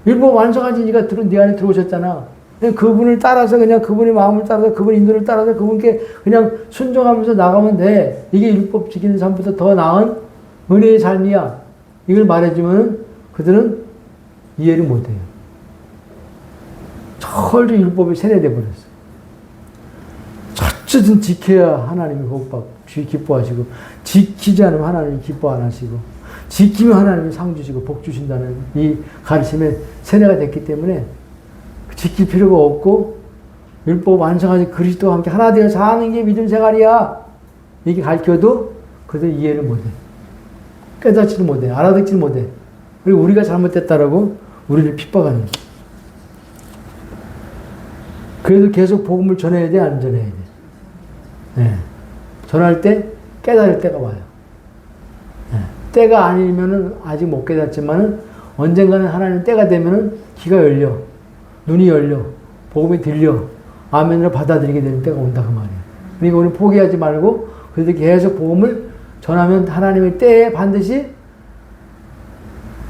율법 완성하신 이가 네 안에 들어오셨잖아. 그냥 그분을 따라서, 그냥 그분의 마음을 따라서, 그분 인도를 따라서 그분께 그냥 순종하면서 나가면 돼. 이게 율법 지키는 삶보다 더 나은 은혜의 삶이야. 이걸 말해주면 그들은 이해를 못해요. 철저히 율법에 세뇌돼 버렸어요. 어쨌든 지켜야 하나님이 복받고 기뻐하시고, 지키지 않으면 하나님이 기뻐 안 하시고, 지키면 하나님이 상 주시고 복 주신다는 이 가르침에 세뇌가 됐기 때문에 지킬 필요가 없고, 율법 완성하신 그리스도와 함께 하나 되어 사는 게 믿음 생활이야. 이게 가르쳐도 그들 이해를 못해. 깨닫지를 못해. 알아듣지를 못해. 그리고 우리가 잘못됐다라고 우리를 핍박하는 거야. 그래도 계속 복음을 전해야 돼, 안 전해야 돼? 네. 전할 때 깨달을 때가 와요. 네. 때가 아니면은 아직 못 깨닫지만은 언젠가는 하나님 때가 되면은 귀가 열려, 눈이 열려, 복음이 들려, 아멘으로 받아들이게 되는 때가 온다 그 말이에요. 그러니까 우리 포기하지 말고 그래도 계속 복음을 전하면 하나님의 때에 반드시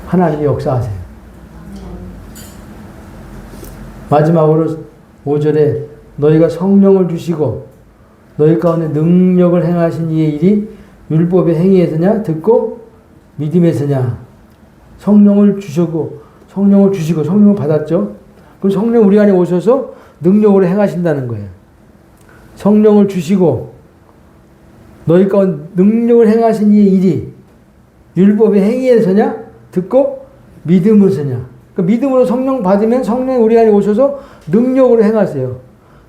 하나님이 역사하세요. 마지막으로 5절에 너희가 성령을 주시고 너희 가운데 능력을 행하신 이의 일이 율법의 행위에서냐 듣고 믿음에서냐. 성령을 주시고 성령을 받았죠. 그럼 성령 우리 안에 오셔서 능력으로 행하신다는 거예요. 성령을 주시고 너희 가운데 능력을 행하신 이의 일이 율법의 행위에서냐 듣고 믿음에서냐. 그러니까 믿음으로 성령 받으면 성령이 우리 안에 오셔서 능력으로 행하세요.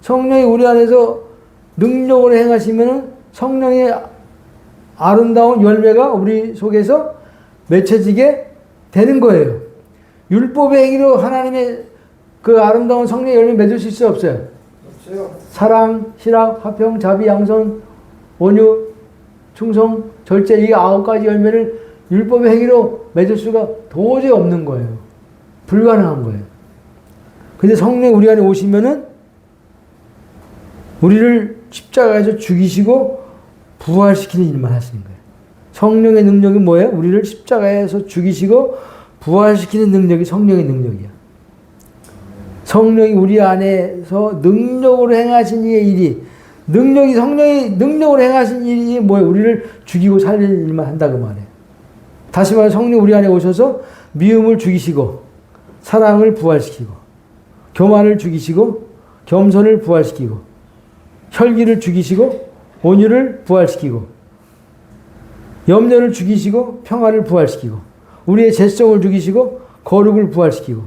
성령이 우리 안에서 능력으로 행하시면 성령의 아름다운 열매가 우리 속에서 맺혀지게 되는 거예요. 율법의 행위로 하나님의 그 아름다운 성령의 열매 맺을 수 있어요, 없어요? 없어요. 사랑, 실학, 화평, 자비, 양선, 온유, 충성, 절제, 이 9가지 열매를 율법의 행위로 맺을 수가 도저히 없는 거예요. 불가능한 거예요. 근데 성령이 우리 안에 오시면은 우리를 십자가에서 죽이시고 부활시키는 일만 하시는 거예요. 성령의 능력이 뭐예요? 우리를 십자가에서 죽이시고 부활시키는 능력이 성령의 능력이야. 성령이 우리 안에서 능력으로 행하신 이의 일이, 성령이 능력으로 행하신 일이 뭐예요? 우리를 죽이고 살리는 일만 한다고 말해요. 다시 말해 성령 우리 안에 오셔서 미움을 죽이시고 사랑을 부활시키고 교만을 죽이시고 겸손을 부활시키고 혈기를 죽이시고 온유를 부활시키고 염려를 죽이시고 평화를 부활시키고 우리의 죄성을 죽이시고 거룩을 부활시키고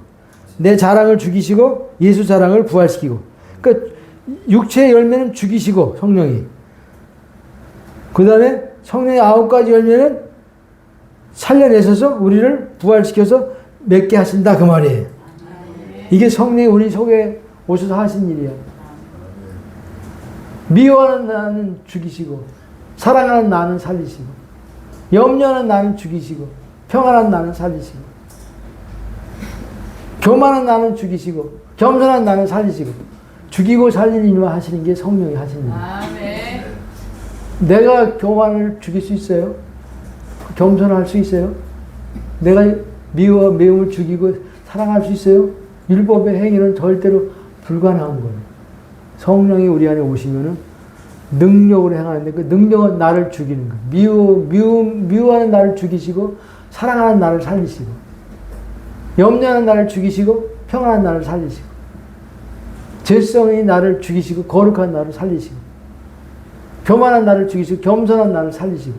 내 자랑을 죽이시고 예수 자랑을 부활시키고. 그러니까 육체의 열매는 죽이시고 성령이, 그 다음에 성령의 9가지 열매는 살려내셔서 우리를 부활시켜서 맺게 하신다 그 말이에요. 이게 성령이 우리 속에 오셔서 하신 일이야. 미워하는 나는 죽이시고 사랑하는 나는 살리시고 염려하는 나는 죽이시고 평안한 나는 살리시고 교만한 나는 죽이시고 겸손한 나는 살리시고 죽이고 살리는 일만 하시는 게 성령이 하시는 일이에요. 내가 교만을 죽일 수 있어요? 겸손할 수 있어요? 내가 미움을 죽이고 사랑할 수 있어요? 율법의 행위는 절대로 불가능한 거예요. 성령이 우리 안에 오시면은 능력으로 행하는데 그 능력은 나를 죽이는 거예요. 미워하는 나를 죽이시고 사랑하는 나를 살리시고 염려하는 나를 죽이시고 평안한 나를 살리시고 죄성이 나를 죽이시고 거룩한 나를 살리시고 교만한 나를 죽이시고 겸손한 나를 살리시고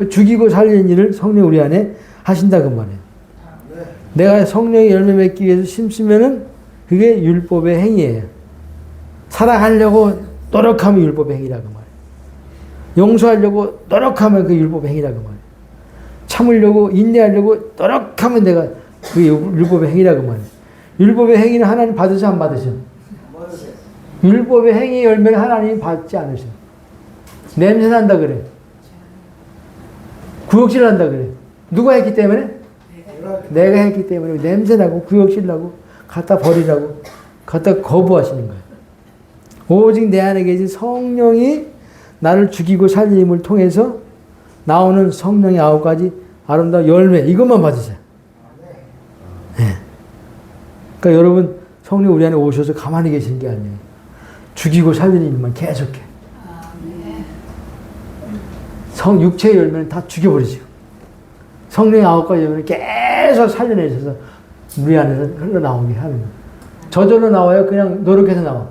죽이고 살리는 일을 성령이 우리 안에 하신다 그 말이에요. 내가 성령의 열매 맺기 위해서 심으면은 그게 율법의 행위예요. 사랑하려고 노력하면 율법의 행위라고 말이에요. 용서하려고 노력하면 그 율법의 행위라고 말이에요. 참으려고 인내하려고 노력하면 내가 그 율법의 행위라고 말이에요. 율법의 행위는 하나님 받으셔 안 받으셔? 율법의 행위 열매를 하나님이 받지 않으셔. 냄새 난다 그래. 구역질 난다 그래. 누가 했기 때문에? 내가 했기 때문에 냄새 나고 구역질 나고 갖다 버리라고 갖다 거부하시는 거예요. 오직 내 안에 계신 성령이 나를 죽이고 살림을 통해서 나오는 성령의 9가지 아름다운 열매, 이것만 받으세요. 네. 그러니까 여러분 성령 우리 안에 오셔서 가만히 계시는 게 아니에요. 죽이고 살리는 일만 계속해. 육체의 열매는 다 죽여버리죠. 성령의 9가지 열매는 계속 살려내셔서 우리 안에서 흘러나오게 하는 거예요. 저절로 나와요? 그냥 노력해서 나와?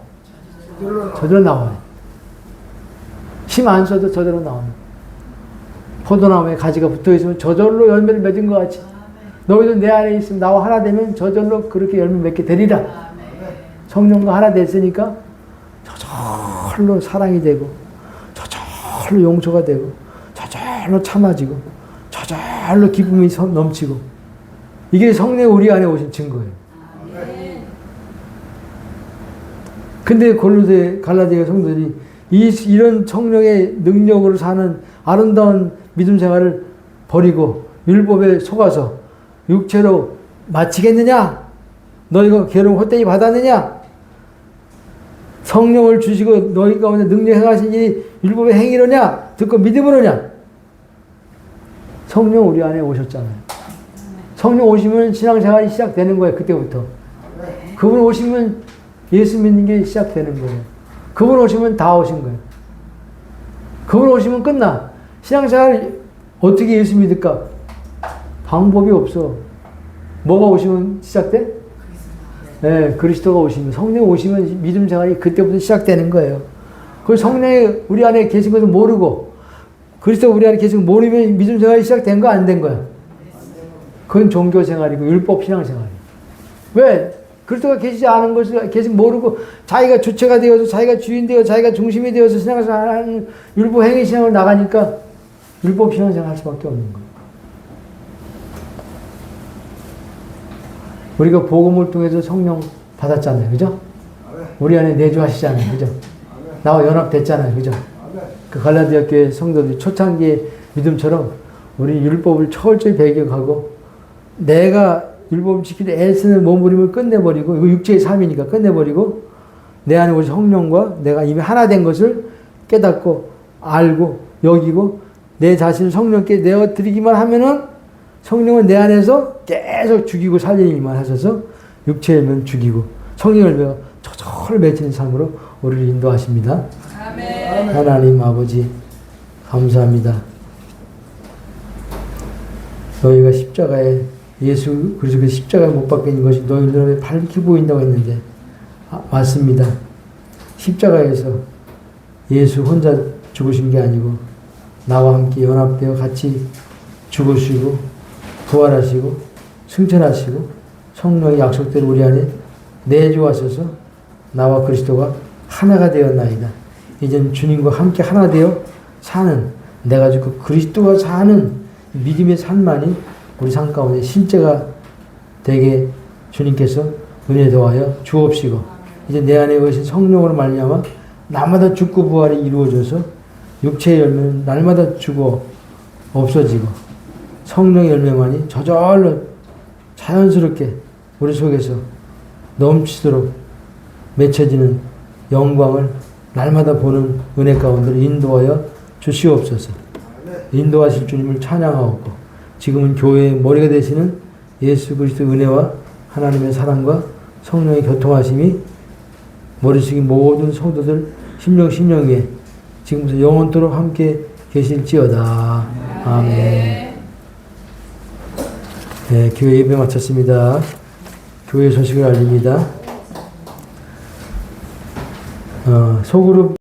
저절로 나와요. 힘 안 써도 저절로 나와요. 포도나무에 가지가 붙어있으면 저절로 열매를 맺은 것 같이 너희도 내 안에 있으면 나와 하나 되면 저절로 그렇게 열매 맺게 되리라. 성령과 하나 됐으니까 저절로 사랑이 되고 저절로 용서가 되고 저절로 참아지고 저절로 기쁨이 넘치고 이게 성령이 우리 안에 오신 증거예요. 근데 갈라디아 성도들이 이런 성령의 능력으로 사는 아름다운 믿음 생활을 버리고 율법에 속아서 육체로 마치겠느냐? 너희가 괴로움 헛되이 받았느냐? 성령을 주시고 너희 가운데 능력 행하신 일이 율법의 행위로냐? 듣고 믿음으로냐? 성령 우리 안에 오셨잖아요. 성령 오시면 신앙생활이 시작되는 거예요. 그때부터. 그분 오시면 예수 믿는 게 시작되는 거예요. 그분 오시면 다 오신 거예요. 그분 오시면 끝나. 신앙생활 어떻게 예수 믿을까? 방법이 없어. 뭐가 오시면 시작돼? 네, 그리스도가 오시면, 성령 오시면 믿음 생활이 그때부터 시작되는 거예요. 그 성령이 우리 안에 계신 것을 모르고 그리스도가 우리 안에 계신 걸 모르면 믿음 생활이 시작된 거 안 된 거야? 그건 종교 생활이고 율법 신앙 생활이에요. 왜? 그리스도가 계시지 않은 것을 계속 모르고 자기가 주체가 되어서 자기가 주인 되어 자기가 중심이 되어서 신앙생활하는 율법 행위 신앙을 나가니까 율법 신앙생활 할 수밖에 없는 거예요. 우리가 복음을 통해서 성령 받았잖아요. 그죠? 우리 안에 내주하시잖아요. 그죠? 나와 연합됐잖아요. 그죠? 그 갈라디아 교회 성도들이 초창기의 믿음처럼 우리 율법을 철저히 배격하고 내가 율법을 지키려 애쓰는 몸부림을 끝내버리고 이거 육체의 삶이니까 끝내버리고 내 안에 오신 성령과 내가 이미 하나 된 것을 깨닫고 알고 여기고 내 자신을 성령께 내어드리기만 하면은 성령은 내 안에서 계속 죽이고 살리는 일만 하셔서 육체의 열매는 죽이고 성령의 열매가 초초를 맺히는 삶으로 우리를 인도하십니다. 아멘. 하나님 아버지 감사합니다. 너희가 십자가에 예수 그리스도의 십자가에 못 박히는 것이 너희 눈앞에 밝게 보인다고 했는데 맞습니다. 십자가에서 예수 혼자 죽으신 게 아니고 나와 함께 연합되어 같이 죽으시고 부활하시고 승천하시고 성령의 약속대로 우리 안에 내주하셔서 나와 그리스도가 하나가 되었나이다. 이제는 주님과 함께 하나 되어 사는 내가 죽고 그리스도가 사는 믿음의 삶만이 우리 삶 가운데 실제가 되게 주님께서 은혜 더하여 주옵시고 이제 내 안에 계신 성령으로 말미암아 날마다 죽고 부활이 이루어져서 육체의 열매는 날마다 죽어 없어지고 성령의 열매만이 저절로 자연스럽게 우리 속에서 넘치도록 맺혀지는 영광을 날마다 보는 은혜 가운데로 인도하여 주시옵소서. 인도하실 주님을 찬양하옵고 지금은 교회의 머리가 되시는 예수 그리스도의 은혜와 하나님의 사랑과 성령의 교통하심이 머리속의 모든 성도들 심령 위에 지금부터 영원토록 함께 계실지어다. 아멘. 네, 교회 예배 마쳤습니다. 교회 소식을 알립니다. 소그룹